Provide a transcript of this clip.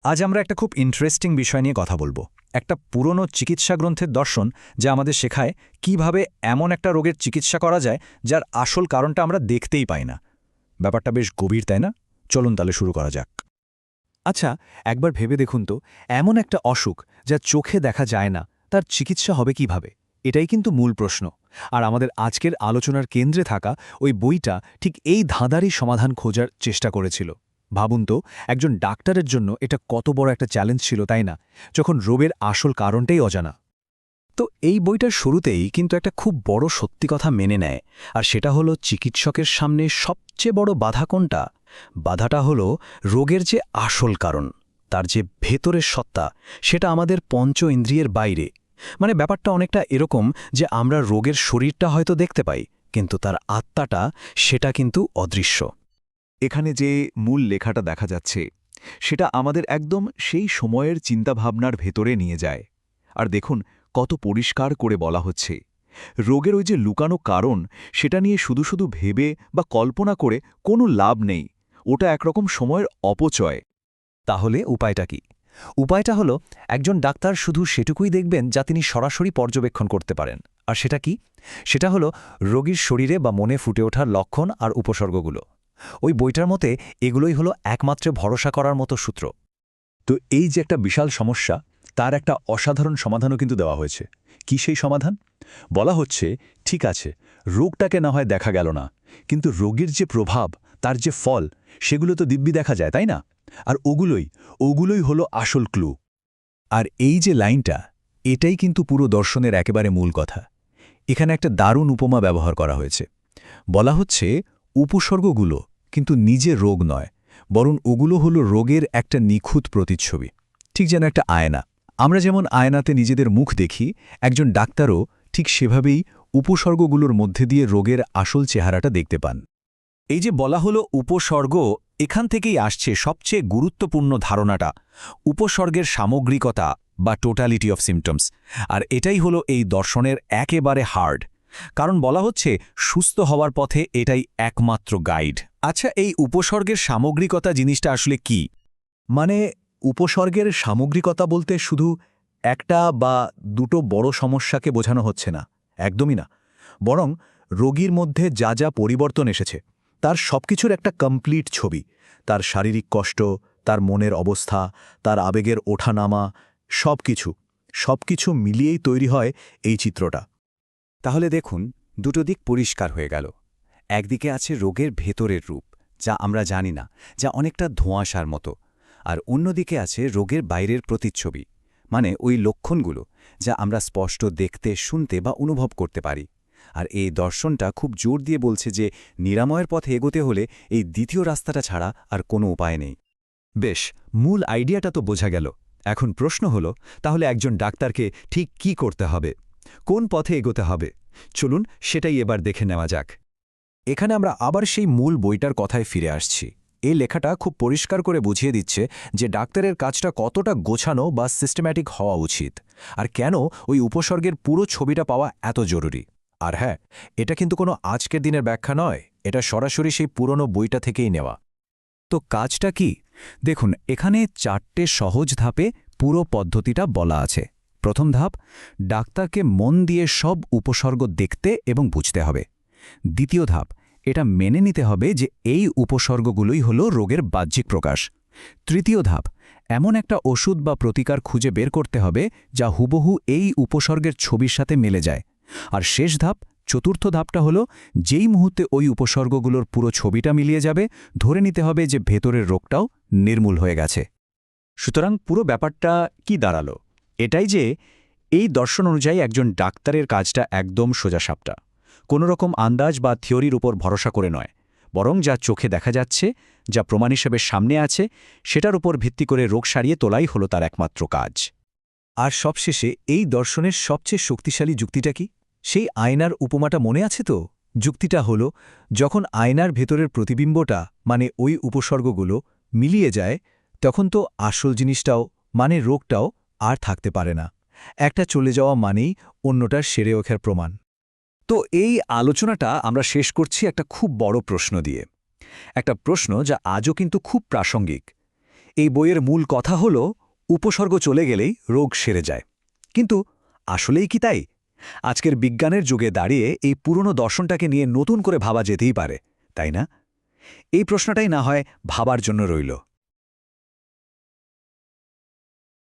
আজ আমরা একটা খুব ইন্টারেস্টিং বিষয় নিয়ে কথা বলবো। একটা পুরনো চিকিৎসা গ্রন্থের দর্শন যা আমাদের শেখায় কিভাবে এমন একটা রোগের চিকিৎসা করা যায় যার আসল কারণটা আমরা দেখতেই পাই না। ব্যাপারটা বেশ গভীর, তাই না? চলুন তাহলে শুরু করা যাক। আচ্ছা, একবার ভেবে দেখুন তো, এমন একটা অসুখ যা চোখে দেখা যায় না, তার চিকিৎসা হবে কিভাবে? এটাই কিন্তু মূল প্রশ্ন। আর আমাদের আজকের আলোচনার কেন্দ্রে থাকা ওই বইটা ঠিক এই ধাঁধারই সমাধান খোঁজার চেষ্টা করেছিল। ভাবুন তো, একজন ডাক্তারের জন্য এটা কত বড় একটা চ্যালেঞ্জ ছিল, তাই না? যখন রোগের আসল কারণটাই অজানা। তো এই বইটার শুরুতেই কিন্তু একটা খুব বড় সত্যি কথা মেনে নেয়, আর সেটা হলো চিকিৎসকের সামনে সবচেয়ে বড় বাধা কোনটা? বাধাটা হলো রোগের যে আসল কারণ, তার যে ভেতরের সত্তা, সেটা আমাদের পঞ্চ ইন্দ্রিয়ের বাইরে। মানে ব্যাপারটা অনেকটা এরকম যে আমরা রোগের শরীরটা হয়তো দেখতে পাই, কিন্তু তার আত্মাটা সেটা কিন্তু অদৃশ্য। এখানে যে মূল লেখাটা দেখা যাচ্ছে সেটা আমাদের একদম সেই সময়ের চিন্তাভাবনার ভেতরে নিয়ে যায়। আর দেখুন কত পরিষ্কার করে বলা হচ্ছে, রোগের ওই যে লুকানো কারণ সেটা নিয়ে শুধু শুধু ভেবে বা কল্পনা করে কোনো লাভ নেই। ওটা একরকম সময়ের অপচয়। তাহলে উপায়টা কি? উপায়টা হলো একজন ডাক্তার শুধু সেটুকুই দেখবেন যা তিনি সরাসরি পর্যবেক্ষণ করতে পারেন। আর সেটা কি? সেটা হলো রোগীর শরীরে বা মনে ফুটে ওঠার লক্ষণ আর উপসর্গগুলো। ওই বইটার মতে এগুলোই হলো একমাত্র ভরসা করার মতো সূত্র। তো এই যে একটা বিশাল সমস্যা, তার একটা অসাধারণ সমাধানও কিন্তু দেওয়া হয়েছে। কি সেই সমাধান? বলা হচ্ছে, ঠিক আছে, রোগটাকে না হয় দেখা গেল না, কিন্তু রোগীর যে প্রভাব, তার যে ফল, সেগুলো তো দিব্যি দেখা যায়, তাই না? আর ওগুলোই হলো আসল ক্লু। আর এই যে লাইনটা, এটাই কিন্তু পুরো দর্শনের একেবারে মূল কথা। এখানে একটা দারুণ উপমা ব্যবহার করা হয়েছে। বলা হচ্ছে, উপসর্গগুলো কিন্তু নিজে রোগ নয়, বরং ওগুলো হলো রোগের একটা নিখুঁত প্রতিচ্ছবি। ঠিক যেন একটা আয়না। আমরা যেমন আয়নাতে নিজেদের মুখ দেখি, একজন ডাক্তারও ঠিক সেভাবেই উপসর্গগুলোর মধ্যে দিয়ে রোগের আসল চেহারাটা দেখতে পান। এই যে বলা হলো উপসর্গ, এখান থেকেই আসছে সবচেয়ে গুরুত্বপূর্ণ ধারণাটা, উপসর্গের সামগ্রিকতা বা টোটালিটি অফ সিমটমস। আর এটাই হলো এই দর্শনের একেবারে হার্ড। কারণ বলা হচ্ছে সুস্থ হওয়ার পথে এটাই একমাত্র গাইড। আচ্ছা, এই উপসর্গের সামগ্রিকতা জিনিসটা আসলে কি? মানে উপসর্গের সামগ্রিকতা বলতে শুধু একটা বা দুটো বড় সমস্যাকে বোঝানো হচ্ছে না, একদমই না। বরং রোগীর মধ্যে যা যা পরিবর্তন এসেছে তার সবকিছুর একটা কমপ্লিট ছবি। তার শারীরিক কষ্ট, তার মনের অবস্থা, তার আবেগের ওঠানামা, সবকিছু মিলিয়েই তৈরি হয় এই চিত্রটা। তাহলে দেখুন, দুটো দিক পরিষ্কার হয়ে গেল। একদিকে আছে রোগের ভেতরের রূপ, যা আমরা জানি না, যা অনেকটা ধোঁয়াশার মতো। আর অন্যদিকে আছে রোগের বাইরের প্রতিচ্ছবি, মানে ওই লক্ষণগুলো যা আমরা স্পষ্ট দেখতে, শুনতে বা অনুভব করতে পারি। আর এই দর্শনটা খুব জোর দিয়ে বলছে যে নিরাময়ের পথে এগোতে হলে এই দ্বিতীয় রাস্তাটা ছাড়া আর কোনো উপায় নেই। বেশ, মূল আইডিয়াটা তো বোঝা গেল। এখন প্রশ্ন হলো, তাহলে একজন ডাক্তারকে ঠিক কি করতে হবে? কোন পথে এগোতে হবে? চলুন সেটাই এবার দেখে নেওয়া যাক। এখানে আমরা আবার সেই মূল বইটার কথায় ফিরে আসছি। এই লেখাটা খুব পরিষ্কার করে বুঝিয়ে দিচ্ছে যে ডাক্তারের কাজটা কতটা গোছানো বা সিস্টেম্যাটিক হওয়া উচিত, আর কেন ওই উপসর্গের পুরো ছবিটা পাওয়া এত জরুরি। আর হ্যাঁ, এটা কিন্তু কোনো আজকের দিনের ব্যাখ্যা নয়, এটা সরাসরি সেই পুরনো বইটা থেকেই নেওয়া। তো কাজটা কি? দেখুন, এখানে 4টে সহজ ধাপে পুরো পদ্ধতিটা বলা আছে। প্রথম ধাপ, ডাক্তারকে মন দিয়ে সব উপসর্গ দেখতে এবং বুঝতে হবে। দ্বিতীয় ধাপ, এটা মেনে নিতে হবে যে এই উপসর্গগুলোই হলো রোগের বাহ্যিক প্রকাশ। তৃতীয় ধাপ, এমন একটা ওষুধ বা প্রতিকার খুঁজে বের করতে হবে যা হুবহু এই উপসর্গের ছবির সাথে মেলে যায়। আর শেষ ধাপ, চতুর্থ ধাপটা হলো, যেই মুহূর্তে ওই উপসর্গগুলোর পুরো ছবিটা মিলিয়ে যাবে, ধরে নিতে হবে যে ভেতরের রোগটাও নির্মূল হয়ে গেছে। সুতরাং পুরো ব্যাপারটা কি দাঁড়ালো? এটাই যে এই দর্শন অনুযায়ী একজন ডাক্তারের কাজটা একদম সোজাসাপটা। কোনো রকম আন্দাজ বা থিওরির উপর ভরসা করে নয়, বরং যা চোখে দেখা যাচ্ছে, যা প্রমাণ হিসেবে সামনে আছে, সেটার উপর ভিত্তি করে রোগ সারিয়ে তোলাই হলো তার একমাত্র কাজ। আর সবশেষে এই দর্শনের সবচেয়ে শক্তিশালী যুক্তিটা কি? সেই আয়নার উপমাটা মনে আছে তো? যুক্তিটা হলো, যখন আয়নার ভেতরের প্রতিবিম্বটা, মানে ওই উপসর্গগুলো মিলিয়ে যায়, তখন তো আসল জিনিসটাও, মানে রোগটাও আর থাকতে পারে না। একটা চলে যাওয়া মানেই অন্যটার সেরে ওঠার প্রমাণ। তো এই আলোচনাটা আমরা শেষ করছি একটা খুব বড় প্রশ্ন দিয়ে। একটা প্রশ্ন যা আজও কিন্তু খুব প্রাসঙ্গিক। এই বইয়ের মূল কথা হল উপসর্গ চলে গেলেই রোগ সেরে যায়। কিন্তু আসলেই কি তাই? আজকের বিজ্ঞানের যুগে দাঁড়িয়ে এই পুরনো দর্শনটাকে নিয়ে নতুন করে ভাবা যেতেই পারে, তাই না? এই প্রশ্নটাই না হয় ভাবার জন্য রইল।